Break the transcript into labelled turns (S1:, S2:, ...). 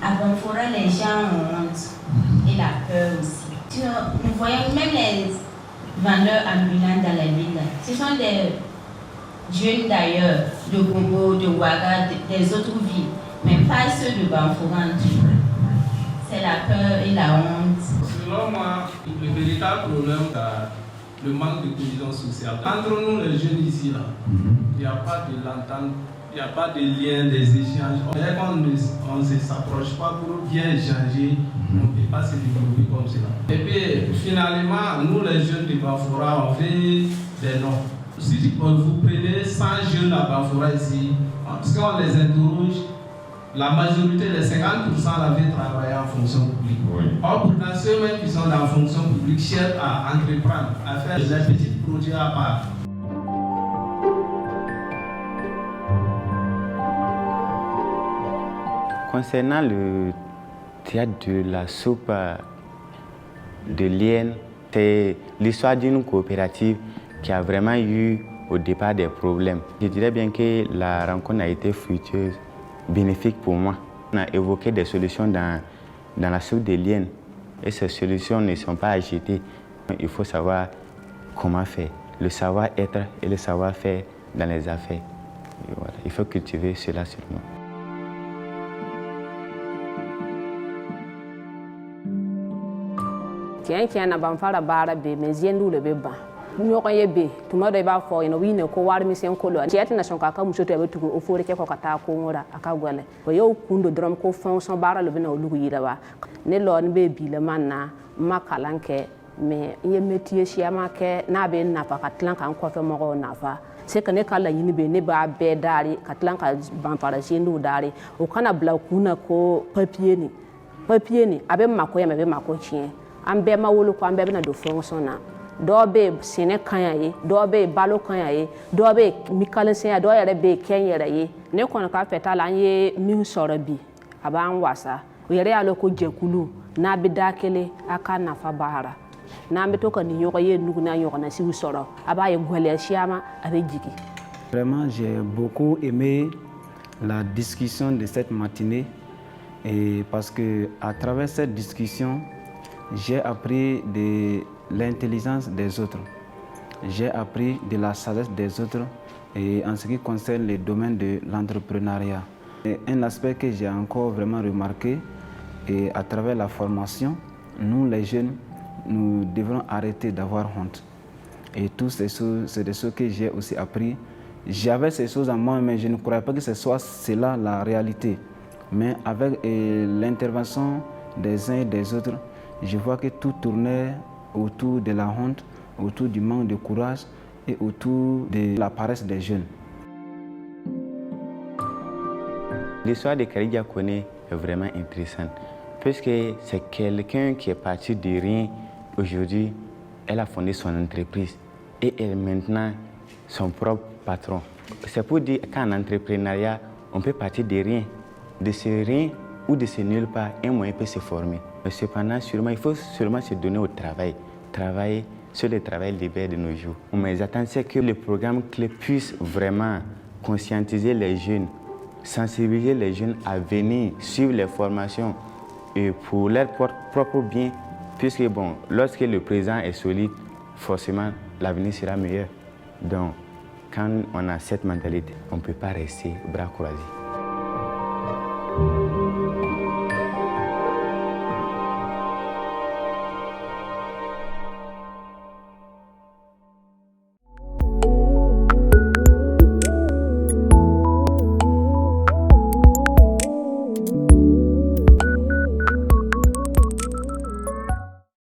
S1: À Banfora, les gens ont honte et la peur aussi. Nous voyons même les vendeurs ambulants dans la ville. Ce sont des jeunes d'ailleurs, de Congo, de Ouaga, des autres villes, mais pas ceux de Banfora. C'est la peur et la honte.
S2: Selon moi, le véritable problème, c'est le manque de cohésion sociale. Entre nous, les jeunes ici, là, il n'y a pas de l'entente, il n'y a pas de lien, des échanges. Dès qu'on ne s'approche pas pour bien échanger, on ne peut pas se développer comme cela. Et puis, finalement, nous, les jeunes de Banfora, on fait des noms. Si vous prenez 100 jeunes à Banfora ici, parce qu'on les interroge, la majorité, les 50% avaient travaillé en fonction publique. Oui. Or, pourtant, ceux-mêmes qui sont dans la fonction publique cherchent à entreprendre, à faire des petits projets à part.
S3: Concernant le théâtre de la soupe de Liène, c'est l'histoire d'une coopérative qui a vraiment eu au départ des problèmes. Je dirais bien que la rencontre a été fructueuse, bénéfique pour moi. On a évoqué des solutions dans la soupe de Liène et ces solutions ne sont pas à jeter. Il faut savoir comment faire, le savoir-être et le savoir-faire dans les affaires. Et voilà. Il faut cultiver cela seulement.
S4: Tiens, na ban fara bara be mais ziendu le be ba. Nyoko ye be, tuma do ba fo ino wine ko war mi sen ko lo. Tiati na son kaka muso to be tugo o fore ke ko kata ko ngora aka gwele. Ko yo kundo drum ko fonction bara le be na olugu yira ba. Ne lo ni be bi le manna makalanke mais ye métier chiama ke na be na pa katlan kan ko fe mo na fa. C'est que ne kala yini be ne ba be dari katlan ka ban fara ziendu dari. O kana bla kuna ko papier ni abe mako ya me be mako chien. An bɛɛ ma wolo ko an bɛɛ bɛna don fonction na dɔw bɛ sɛnɛ kaɲa ye dɔw bɛ balo kaɲa ye dɔw bɛ mikalenseya dɔw yɛrɛ bɛ kɛn yɛrɛ ye ne kɔni ka fɛta la an ye min sɔrɔ bi a b'an wasa o yɛrɛ y'a lɔn ko jɛkulu n'a bɛ da kelen a ka nafa baara n'an bɛ to ka nin ɲɔgɔn ye nugu n'a ɲɔgɔnna siw sɔrɔ a b'a ye gwɛlɛya siyama a bɛ jigin.
S5: Vraiment, j'ai beaucoup aimé la discussion de cette matinée et parce que à travers cette discussion j'ai appris de l'intelligence des autres, j'ai appris de la sagesse des autres et en ce qui concerne le domaine de l'entrepreneuriat. Un aspect que j'ai encore vraiment remarqué, et à travers la formation, nous les jeunes, nous devrons arrêter d'avoir honte. Et toutes ces choses, c'est des choses que j'ai aussi appris. J'avais ces choses en moi, mais je ne croyais pas que ce soit cela la réalité. Mais avec l'intervention des uns et des autres, je vois que tout tournait autour de la honte, autour du manque de courage et autour de la paresse des jeunes.
S3: L'histoire de Karidia Kone est vraiment intéressante, puisque c'est quelqu'un qui est parti de rien. Aujourd'hui, elle a fondé son entreprise et elle est maintenant son propre patron. C'est pour dire qu'en entrepreneuriat, on peut partir de rien. De ce rien ou de ce nulle part, un moyen peut se former. Mais cependant, il faut seulement se donner au travail. Travailler, sur le travail libère de nos jours. Mais j'attends que le programme clé puisse vraiment conscientiser les jeunes, sensibiliser les jeunes à venir suivre les formations et pour leur propre bien, puisque bon, lorsque le présent est solide, forcément l'avenir sera meilleur. Donc, quand on a cette mentalité, on ne peut pas rester bras croisés.